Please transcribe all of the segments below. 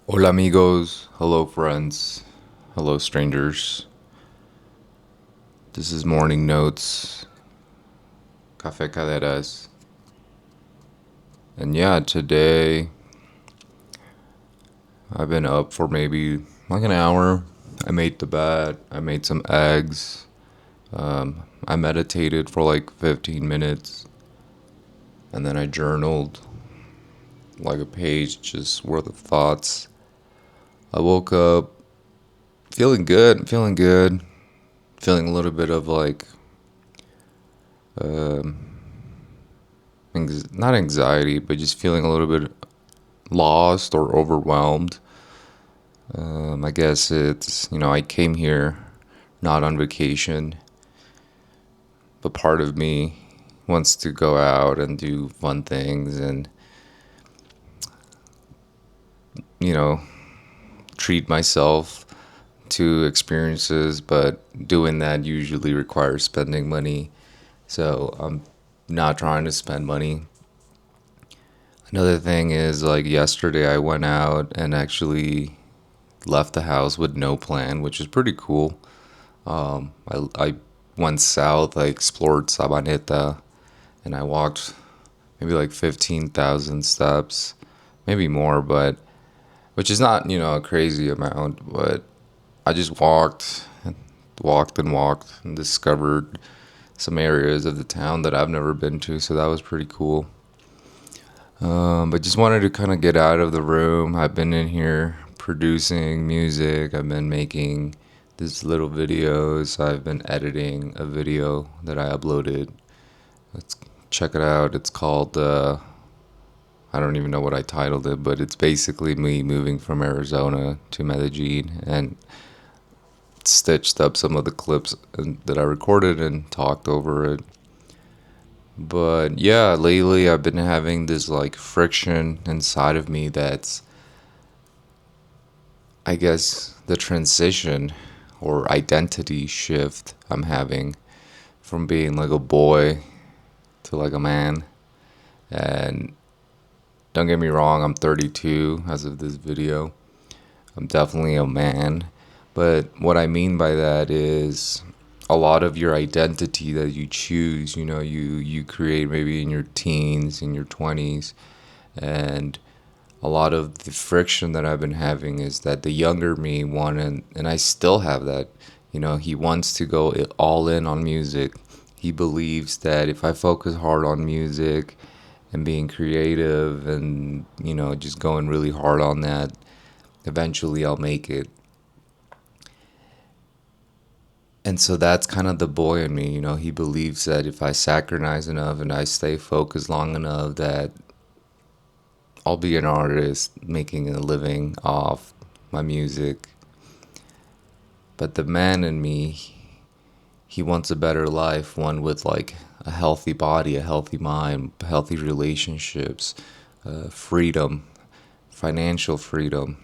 Hola amigos, hello friends, hello strangers. This is Morning Notes, Café CADERAS. And yeah, today I've been up for maybe like an hour. I made the bed, I made some eggs, I meditated for like 15 minutes, and then I journaled like a page just worth of thoughts. I woke up feeling good, feeling a little bit of like um, not anxiety, but just feeling a little bit lost or overwhelmed. I guess I came here not on vacation, but part of me wants to go out and do fun things and, you know, treat myself to experiences, but doing that usually requires spending money. So I'm not trying to spend money. Another thing is, like, yesterday I went out and actually left the house with no plan, which is pretty cool. I went south, I explored Sabaneta, and I walked maybe like 15,000 steps, maybe more, but which is not, a crazy amount, but I just walked and discovered some areas of the town that I've never been to, so that was pretty cool. But just wanted to kind of get out of the room. I've been in here producing music. I've been making these little videos. I've been editing a video that I uploaded. Let's check it out. It's called, I don't even know what I titled it, but it's basically me moving from Arizona to Medellin and stitched up some of the clips that I recorded and talked over it. But yeah, lately I've been having this like friction inside of me that's, I guess, the transition or identity shift I'm having from being like a boy to like a man. And don't get me wrong, I'm 32 as of this video. I'm definitely a man. But what I mean by that is a lot of your identity that you choose, you create maybe in your teens, in your 20s, and a lot of the friction that I've been having is that the younger me wanted, and I still have that, he wants to go all in on music. He believes that if I focus hard on music and being creative and, just going really hard on that, eventually I'll make it. And so that's kind of the boy in me, he believes that if I sacrifice enough and I stay focused long enough that I'll be an artist making a living off my music. But the man in me, he wants a better life, one with like a healthy body, a healthy mind, healthy relationships, freedom, financial freedom,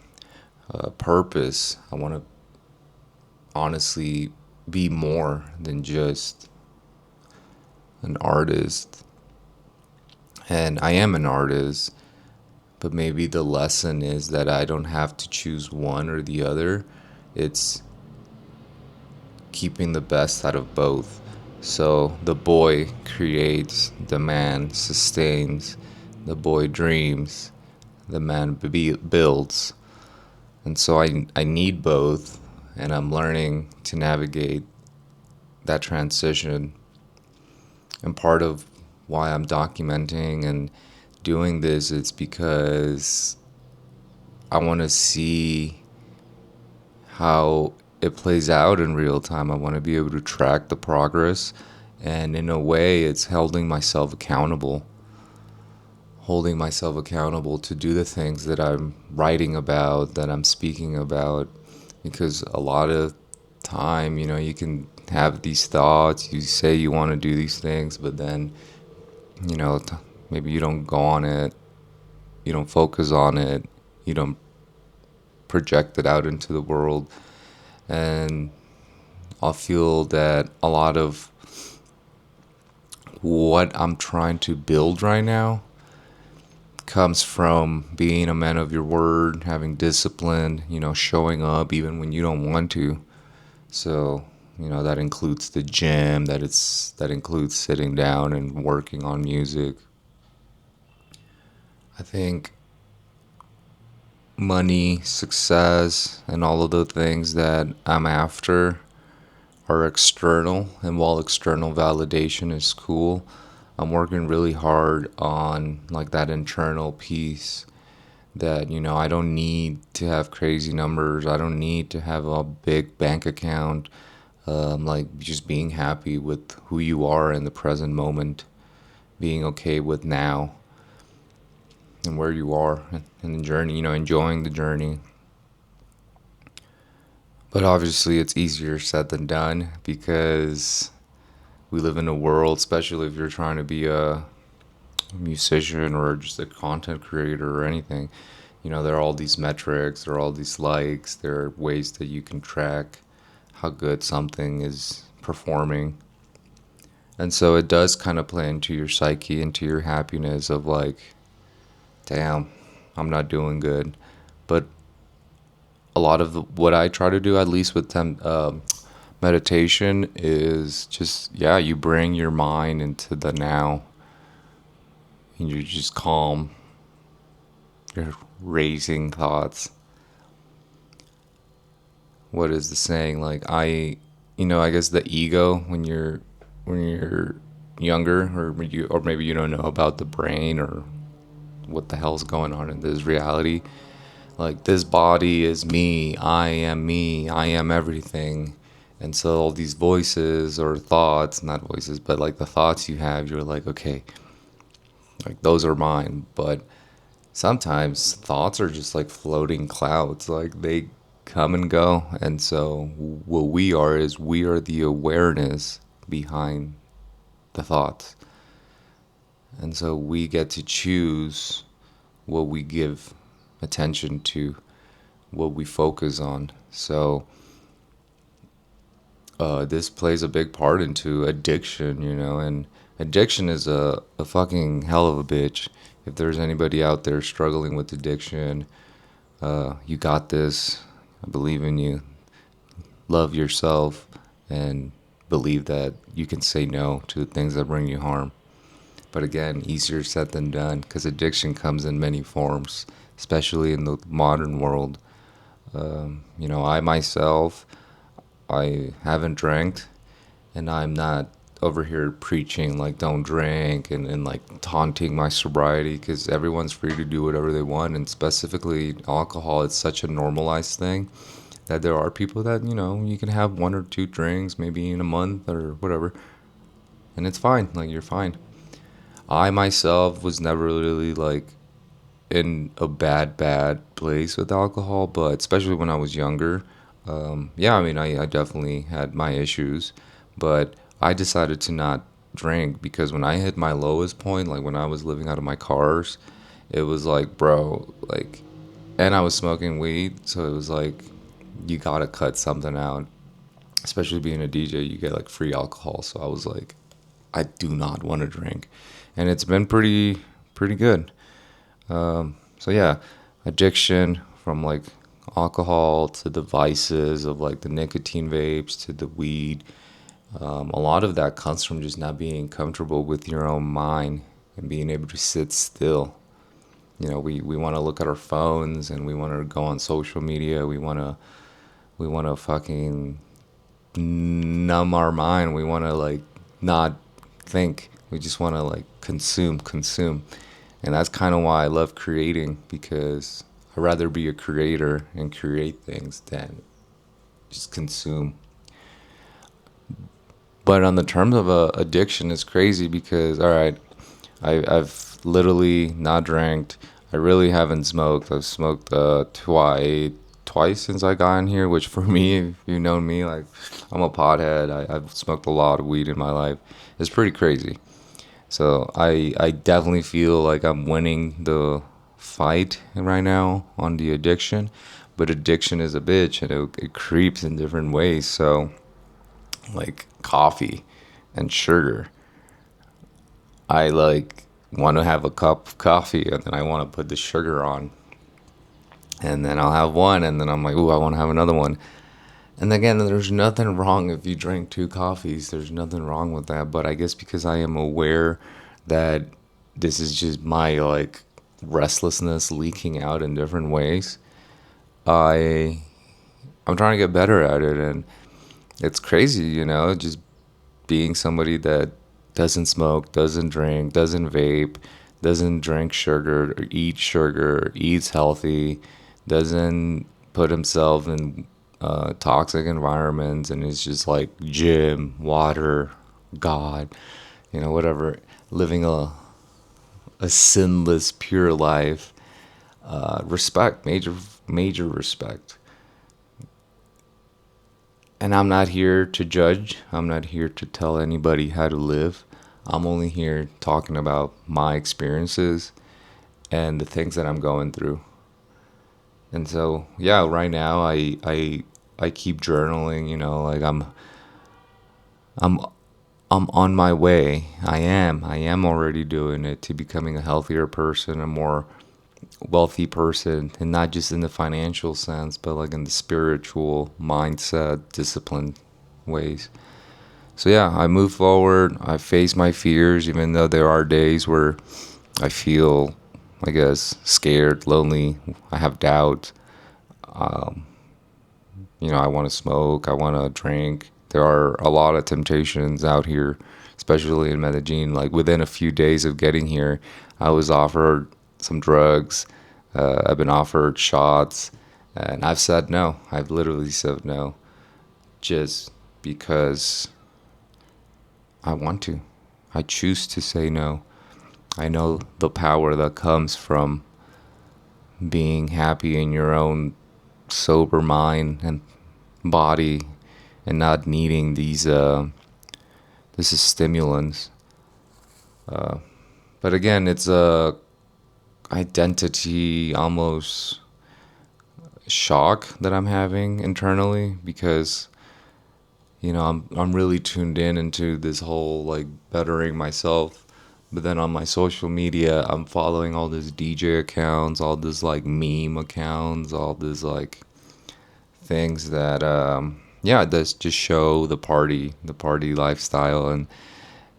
purpose. I want to honestly be more than just an artist. And I am an artist, but maybe the lesson is that I don't have to choose one or the other. It's keeping the best out of both. So the boy creates, the man sustains, the boy dreams, the man builds. And so I need both, and I'm learning to navigate that transition. And part of why I'm documenting and doing this is because I want to see how it plays out in real time. I want to be able to track the progress, and in a way, it's holding myself accountable to do the things that I'm writing about, that I'm speaking about, because a lot of time, you can have these thoughts, you say you want to do these things, but then, you know, maybe you don't go on it, you don't focus on it, you don't project it out into the world. And I feel that a lot of what I'm trying to build right now comes from being a man of your word, having discipline, showing up even when you don't want to. So, that includes the gym, that includes sitting down and working on music. I think money, success, and all of the things that I'm after are external. And while external validation is cool, I'm working really hard on like that internal piece that, I don't need to have crazy numbers. I don't need to have a big bank account. Like just being happy with who you are in the present moment, being okay with now and where you are in the journey, enjoying the journey. But obviously, it's easier said than done because we live in a world, especially if you're trying to be a musician or just a content creator or anything. There are all these metrics, there are all these likes, there are ways that you can track how good something is performing. And so it does kind of play into your psyche, into your happiness of like, damn, I'm not doing good. But a lot of what I try to do, at least with meditation, is just, yeah, you bring your mind into the now and you're just calm. You're raising thoughts. What is the saying? Like, I guess the ego when you're younger, or maybe you don't know about the brain or what the hell's going on in this reality. Like, this body is me, I am everything. And so all these voices or thoughts, not voices, but like the thoughts you have, you're like, okay, like those are mine. But sometimes thoughts are just like floating clouds, like they come and go. And so what we are is we are the awareness behind the thoughts. And so we get to choose what we give attention to, what we focus on. So this plays a big part into addiction, and addiction is a fucking hell of a bitch. If there's anybody out there struggling with addiction, you got this. I believe in you. Love yourself and believe that you can say no to the things that bring you harm. But again, easier said than done because addiction comes in many forms, especially in the modern world. I myself, I haven't drank, and I'm not over here preaching like don't drink and like taunting my sobriety because everyone's free to do whatever they want. And specifically, alcohol, it's such a normalized thing that there are people that, you can have one or two drinks maybe in a month or whatever, and it's fine. Like, you're fine. I myself was never really like in a bad place with alcohol, but especially when I was younger, yeah, I mean, I definitely had my issues, but I decided to not drink because when I hit my lowest point, like when I was living out of my cars, it was like, bro, like, and I was smoking weed, so it was like, you gotta cut something out. Especially being a DJ, you get like free alcohol, so I was like, I do not want to drink, and it's been pretty good. So yeah, addiction from like alcohol to the vices of like the nicotine vapes to the weed. A lot of that comes from just not being comfortable with your own mind and being able to sit still. We want to look at our phones and we want to go on social media. We want to fucking numb our mind. We want to like not think. We just want to like consume. And that's kind of why I love creating, because I'd rather be a creator and create things than just consume. But on the terms of addiction, it's crazy because, all right, I've literally not drank. I really haven't smoked. I've smoked twice since I got in here, which for me, if you've known me, like, I'm a pothead. I've smoked a lot of weed in my life. It's pretty crazy. So I definitely feel like I'm winning the fight right now on the addiction. But addiction is a bitch and it creeps in different ways. So, like coffee and sugar. I like want to have a cup of coffee, and then I want to put the sugar on, and then I'll have one, and then I'm like, ooh, I want to have another one. And again, there's nothing wrong if you drink two coffees. There's nothing wrong with that. But I guess because I am aware that this is just my like restlessness leaking out in different ways, I I'm trying to get better at it, and it's crazy, just being somebody that doesn't smoke, doesn't drink, doesn't vape, doesn't drink sugar, eats healthy, doesn't put himself in toxic environments, and it's just like gym, water, God, whatever, living a sinless, pure life. Respect, major respect. And I'm not here to judge. I'm not here to tell anybody how to live. I'm only here talking about my experiences and the things that I'm going through. And so, yeah, right now I keep journaling, like I'm I'm on my way. I am already doing it to becoming a healthier person, a more wealthy person, and not just in the financial sense, but like in the spiritual mindset, discipline ways. So yeah, I move forward. I face my fears, even though there are days where I feel, I guess, scared, lonely. I have doubt. Um, I want to smoke. I want to drink. There are a lot of temptations out here, especially in Medellin. Like within a few days of getting here, I was offered some drugs. I've been offered shots, and I've said no. I've literally said no, just because I want to. I choose to say no. I know the power that comes from being happy in your own sober mind and body, and not needing this is stimulants. But again, it's a identity almost shock that I'm having internally, because I'm really tuned in into this whole like bettering myself. But then on my social media, I'm following all these DJ accounts, all this like meme accounts, all this like things that yeah, does just show the party lifestyle. And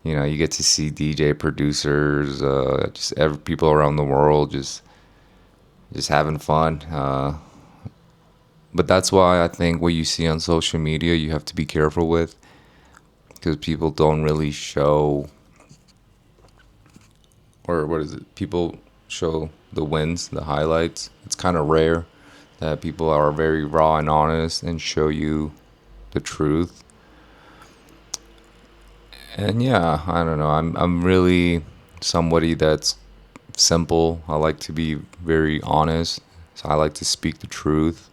you get to see DJ producers, just every people around the world just having fun. But that's why I think what you see on social media, you have to be careful with, because people don't really show, or what is it? People show the wins, the highlights. It's kind of rare that people are very raw and honest and show you the truth. And yeah, I don't know. I'm really somebody that's simple. I like to be very honest. So I like to speak the truth.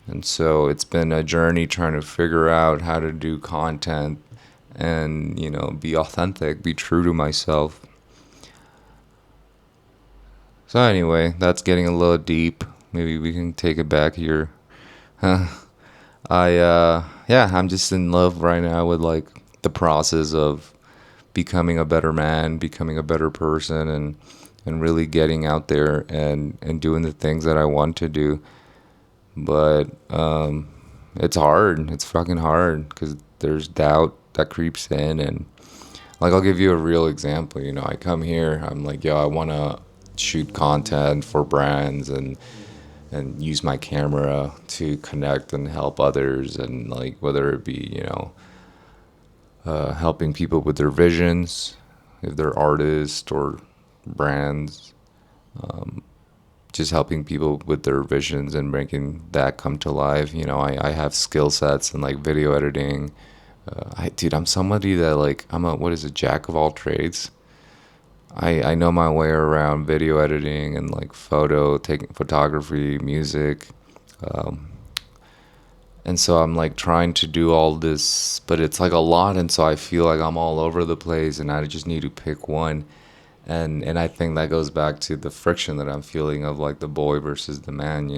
And so it's been a journey trying to figure out how to do content and, be authentic, be true to myself. So anyway, that's getting a little deep. Maybe we can take it back here. Yeah, I'm just in love right now with like the process of becoming a better man, becoming a better person, and really getting out there and doing the things that I want to do. But it's hard. It's fucking hard because there's doubt that creeps in. And like, I'll give you a real example. I come here, I'm like, yo, I want to shoot content for brands and use my camera to connect and help others, and like whether it be helping people with their visions, if they're artists or brands, just helping people with their visions and making that come to life. I have skill sets in like video editing. Dude, I'm somebody that like, I'm a, what is it, jack of all trades. I know my way around video editing and like taking photography, music. Um, and so I'm like trying to do all this, but it's like a lot. And so I feel like I'm all over the place, and I just need to pick one. And I think that goes back to the friction that I'm feeling of like the boy versus the man.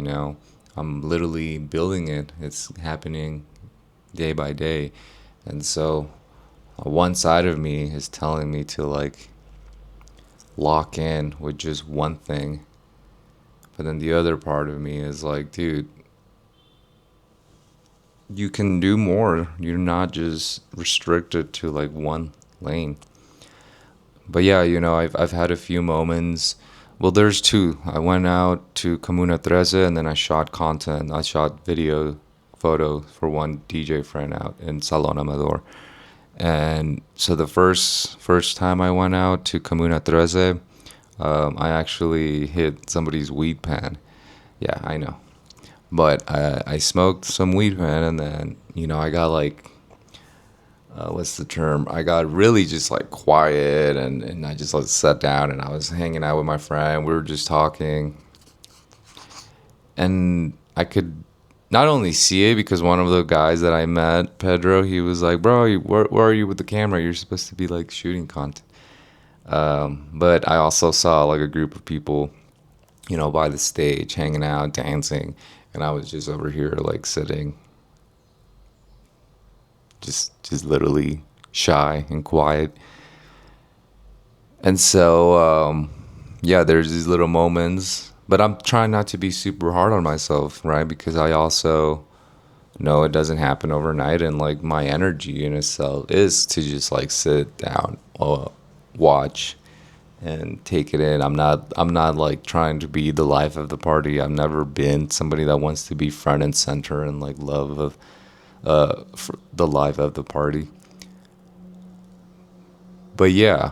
I'm literally building it. It's happening day by day. And so one side of me is telling me to like lock in with just one thing. But then the other part of me is like, dude, you can do more. You're not just restricted to like one lane. But yeah, I've had a few moments. Well, there's two. I went out to Comuna 13 and then I shot content. I shot video, photo for one DJ friend out in Salon Amador. And so the first time I went out to Comuna 13, I actually hit somebody's weed pan. Yeah, I know. But I smoked some weed pan and then, I got like, what's the term? I got really just like quiet and I just like sat down and I was hanging out with my friend. We were just talking. And I could not only see it because one of the guys that I met, Pedro, he was like, bro, where are you with the camera? You're supposed to be like shooting content. But I also saw like a group of people, by the stage, hanging out, dancing. And I was just over here like sitting, just literally shy and quiet. And so, yeah, there's these little moments. But I'm trying not to be super hard on myself, right? Because I also know it doesn't happen overnight. And like my energy in itself is to just like sit down, watch, and take it in. I'm not like trying to be the life of the party. I've never been somebody that wants to be front and center and like love of the life of the party. But yeah,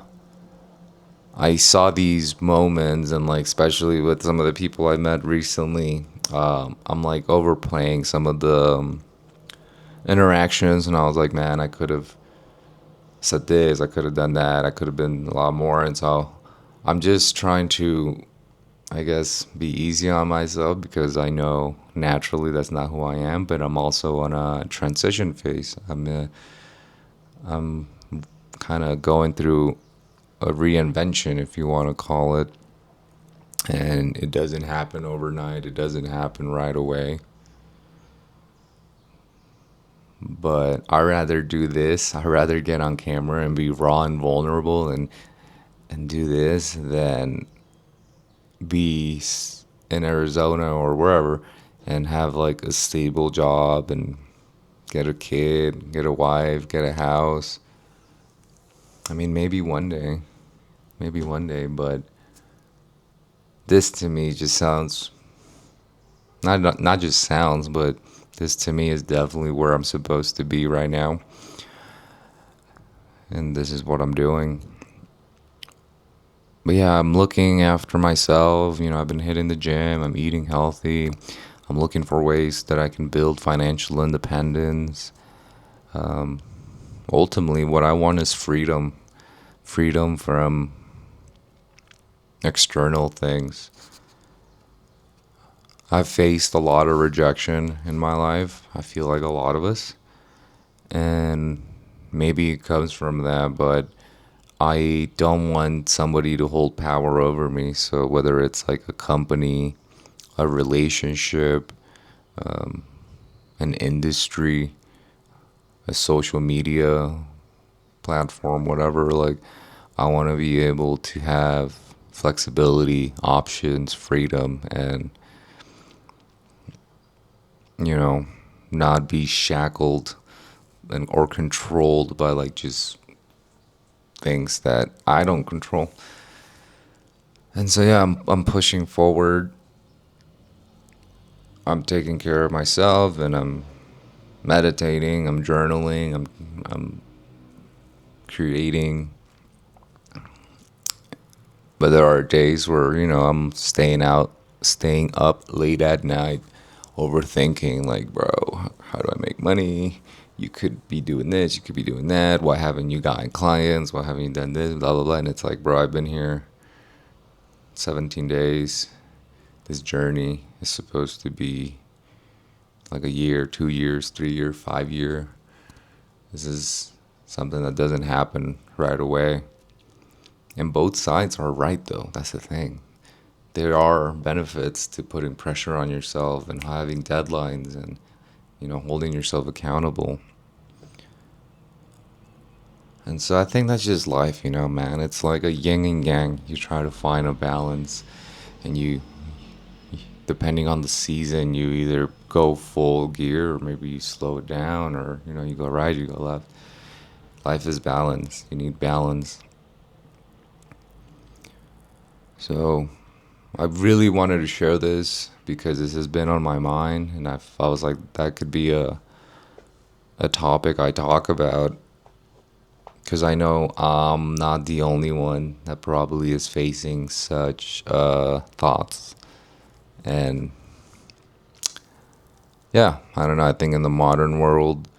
I saw these moments and like especially with some of the people I met recently, I'm like overplaying some of the interactions and I was like, man, I could have said this, I could have done that, I could have been a lot more. And so I'm just trying to, I guess, be easy on myself because I know naturally that's not who I am, but I'm also on a transition phase. I'm kind of going through a reinvention, if you want to call it, and it doesn't happen overnight. It doesn't happen right away. But I rather do this. I rather get on camera and be raw and vulnerable and do this than be in Arizona or wherever and have like a stable job and get a kid, get a wife, get a house. I mean, maybe one day, but this to me just sounds not just sounds, but this to me is definitely where I'm supposed to be right now, and this is what I'm doing. But yeah, I'm looking after myself. I've been hitting the gym. I'm eating healthy. I'm looking for ways that I can build financial independence. Ultimately, what I want is freedom from external things. I've faced a lot of rejection in my life. I feel like a lot of us. And maybe it comes from that, but I don't want somebody to hold power over me. So whether it's like a company, a relationship, an industry, a social media platform, whatever, like I want to be able to have flexibility, options, freedom, and not be shackled and or controlled by like just things that I don't control. And so yeah, I'm pushing forward. I'm taking care of myself and I'm meditating, I'm journaling, I'm creating. But there are days where, I'm staying up late at night overthinking like, bro, how do I make money? You could be doing this, you could be doing that. Why haven't you gotten clients? Why haven't you done this? Blah, blah, blah. And it's like, bro, I've been here 17 days. This journey is supposed to be like a year, 2 years, 3 year, 5 year. This is something that doesn't happen right away. And both sides are right, though. That's the thing. There are benefits to putting pressure on yourself and having deadlines and, holding yourself accountable. And so I think that's just life, man. It's like a yin and yang. You try to find a balance, and depending on the season, you either go full gear or maybe you slow it down, or you go right, you go left. Life is balance. You need balance. So I really wanted to share this because this has been on my mind, and I was like, that could be a topic I talk about, because I know I'm not the only one that probably is facing such thoughts. And yeah, I don't know. I think in the modern world,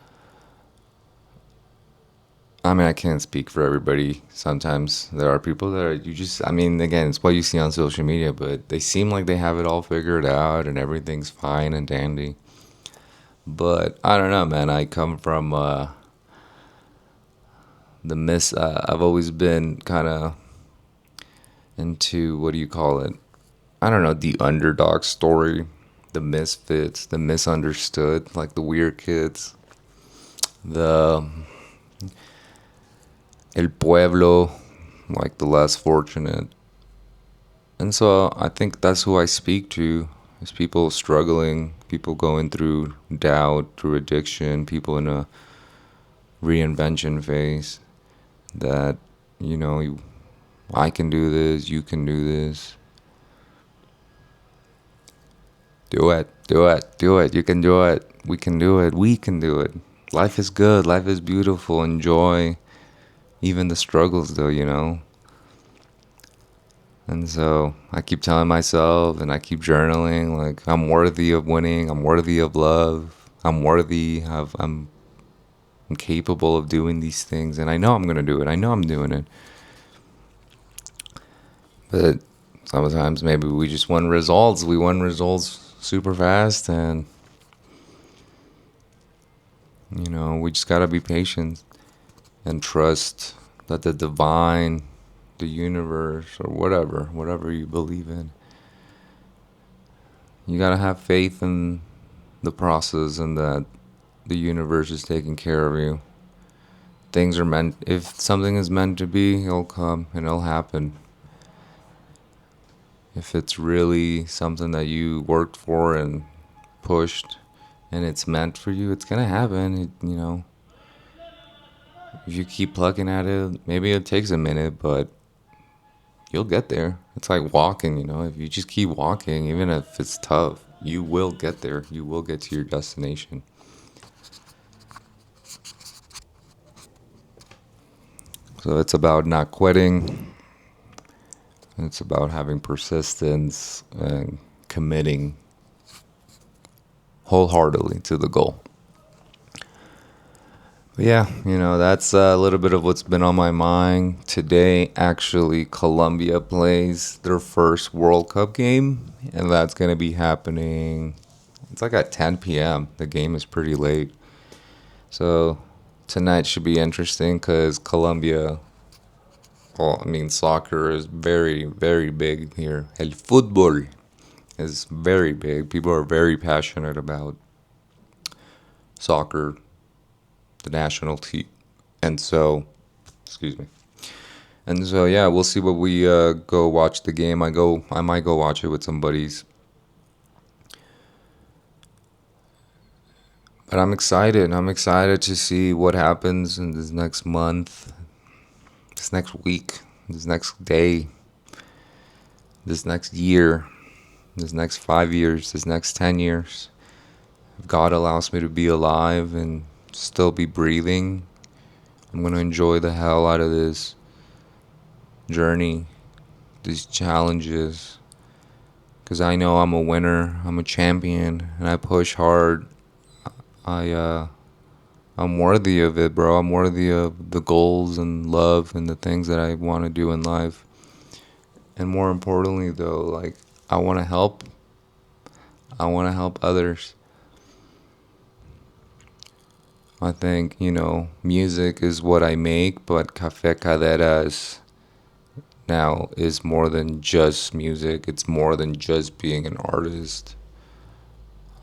I mean, I can't speak for everybody. Sometimes there are people that are, I mean, again, it's what you see on social media, but they seem like they have it all figured out and everything's fine and dandy. But I don't know, man. I come from I've always been kind of into, what do you call it? I don't know, the underdog story, the misfits, the misunderstood, like the weird kids, the el pueblo, like the less fortunate. And so I think that's who I speak to, is people struggling, people going through doubt, through addiction, people in a reinvention phase, that, I can do this, you can do this. Do it, do it, do it. You can do it. We can do it. We can do it. Life is good. Life is beautiful. Enjoy even the struggles, though. And so I keep telling myself, and I keep journaling, like, I'm worthy of winning. I'm worthy of love. I'm capable of doing these things. And I know I'm going to do it. I know I'm doing it. But sometimes maybe we just want results. We want results super fast, and we just gotta be patient and trust that the divine, the universe, or whatever you believe in, you gotta have faith in the process, and that the universe is taking care of you. Things are meant, if something is meant to be, it'll come and it'll happen. If it's really something that you worked for and pushed, and it's meant for you, it's gonna happen. If you keep plugging at it, maybe it takes a minute, but you'll get there. It's like walking. If you just keep walking, even if it's tough, you will get there. You will get to your destination. So it's about not quitting. It's about having persistence and committing wholeheartedly to the goal. But yeah, that's a little bit of what's been on my mind. Today, actually, Colombia plays their first World Cup game, and that's going to be happening. It's like at 10 p.m. The game is pretty late. So tonight should be interesting because Colombia, well, I mean, soccer is very, very big here. El fútbol is very big. People are very passionate about soccer, the national team. And so, excuse me. And so, yeah, we'll see what we go watch the game. I might go watch it with some buddies. But I'm excited. I'm excited to see what happens in this next month, this next week, this next day, this next year, this next 5 years, this next 10 years. If God allows me to be alive and still be breathing, I'm going to enjoy the hell out of this journey, these challenges, because I know I'm a winner, I'm a champion, and I push hard. I'm worthy of it, bro. I'm worthy of the goals and love and the things that I want to do in life. And more importantly, though, like, I want to help. I want to help others. I think, music is what I make, but CADERAS now is more than just music. It's more than just being an artist.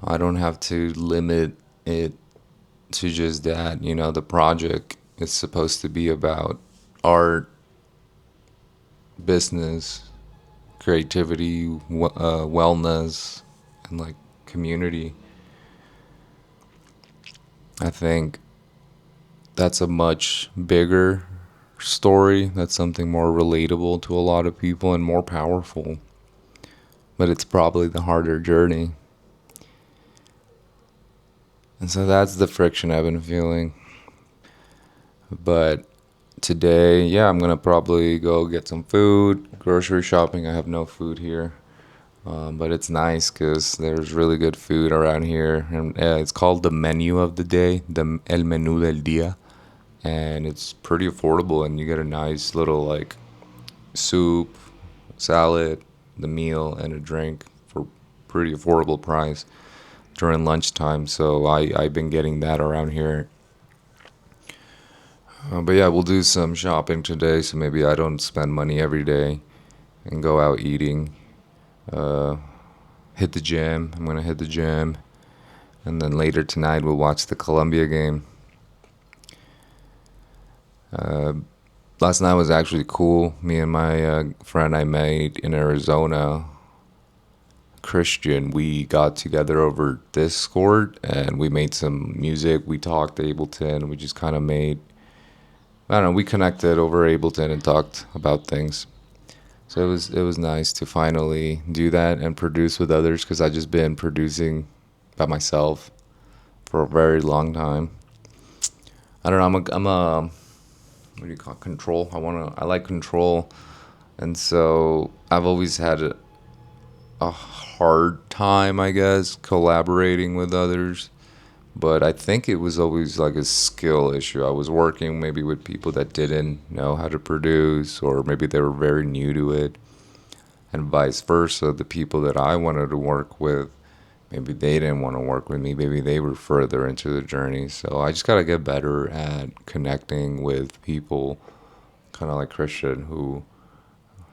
I don't have to limit it to just that. The project It's supposed to be about art, business, creativity, wellness, and like community. I think that's a much bigger story. That's something more relatable to a lot of people and more powerful. But it's probably the harder journey. And so that's the friction I've been feeling. But today, yeah, I'm gonna probably go get some food, grocery shopping. I have no food here. But it's nice because there's really good food around here. And it's called the menu of the day, the El Menú del Día. And it's pretty affordable, and you get a nice little like soup, salad, the meal, and a drink for pretty affordable price during lunchtime. So I've been getting that around here. But yeah, we'll do some shopping today, so maybe I don't spend money every day and go out eating. Uh, Hit the gym. I'm gonna hit the gym, and then later tonight we'll watch the Colombia game. Uh, Last night was actually cool. Me and my friend I made in Arizona, Christian, we got together over Discord and we made some music. We talked Ableton. We just kind of made, I don't know, we connected over Ableton and talked about things. So it was nice to finally do that and produce with others because I just been producing by myself for a very long time. I don't know. I'm a what do you call it? Control. I like control, and so I've always had a hard time, I guess, collaborating with others. But I think it was always like a skill issue. I was working maybe with people that didn't know how to produce, or maybe they were very new to it, and vice versa. The people that I wanted to work with, maybe they didn't want to work with me. Maybe they were further into the journey. So I just got to get better at connecting with people, kind of like Christian, who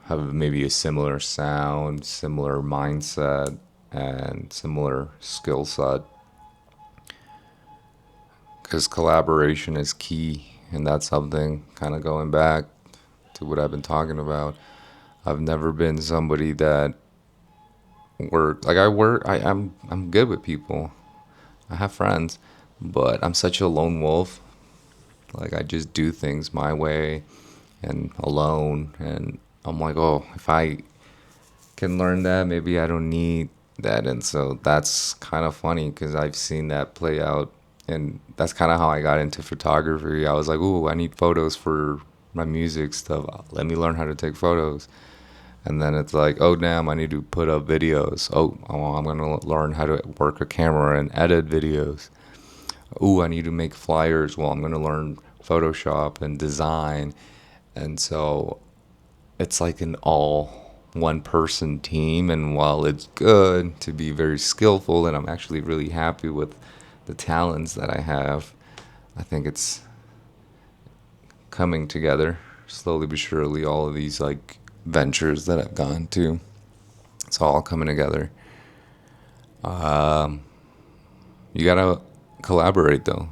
have maybe a similar sound, similar mindset, and similar skill set. Because collaboration is key, and that's something kind of going back to what I've been talking about. I've never been somebody that I'm good with people. I have friends, but I'm such a lone wolf. Like I just do things my way and alone, and I'm like, oh, if I can learn that, maybe I don't need that. And so that's kind of funny because I've seen that play out, and that's kind of how I got into photography. I was like, ooh, I need photos for my music stuff. Let me learn how to take photos. And then it's like, oh damn, I need to put up videos. Oh, I'm gonna learn how to work a camera and edit videos. Ooh, I need to make flyers. Well, I'm gonna learn Photoshop and design. And so it's like an all one person team. And while it's good to be very skillful, and I'm actually really happy with the talents that I have, I think it's coming together slowly but surely. All of these like ventures that I've gone to, it's all coming together. Um, you gotta collaborate though.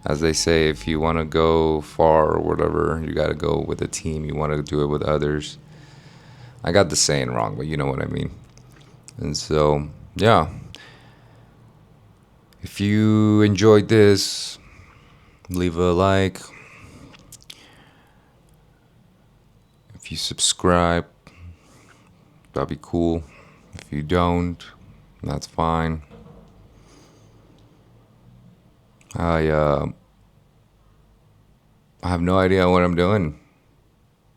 As they say, if you want to go far or whatever, you gotta go with a team. You want to do it with others. I got the saying wrong, but you know what I mean. And so, yeah. If you enjoyed this, leave a like. If you subscribe, that'd be cool. If you don't, that's fine. I uh, I have no idea what I'm doing,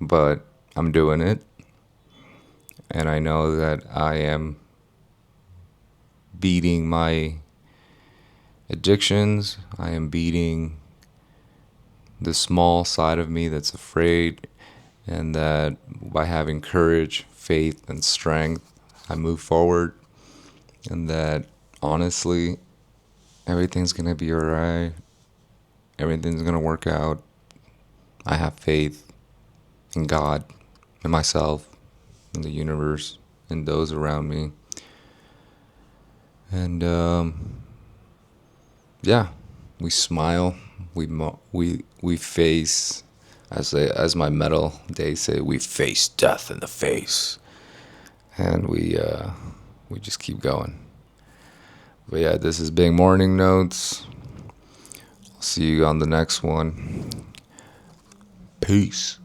but I'm doing it, and I know that I am beating my addictions. I am beating the small side of me that's afraid, and that by having courage, faith, and strength, I move forward, and that honestly, everything's gonna be alright. Everything's gonna work out. I have faith in God, in myself, in the universe, in those around me. And yeah, we smile. We we face, as my metal days say, we face death in the face, and we just keep going. But yeah, this is Big Morning Notes. I'll see you on the next one. Peace.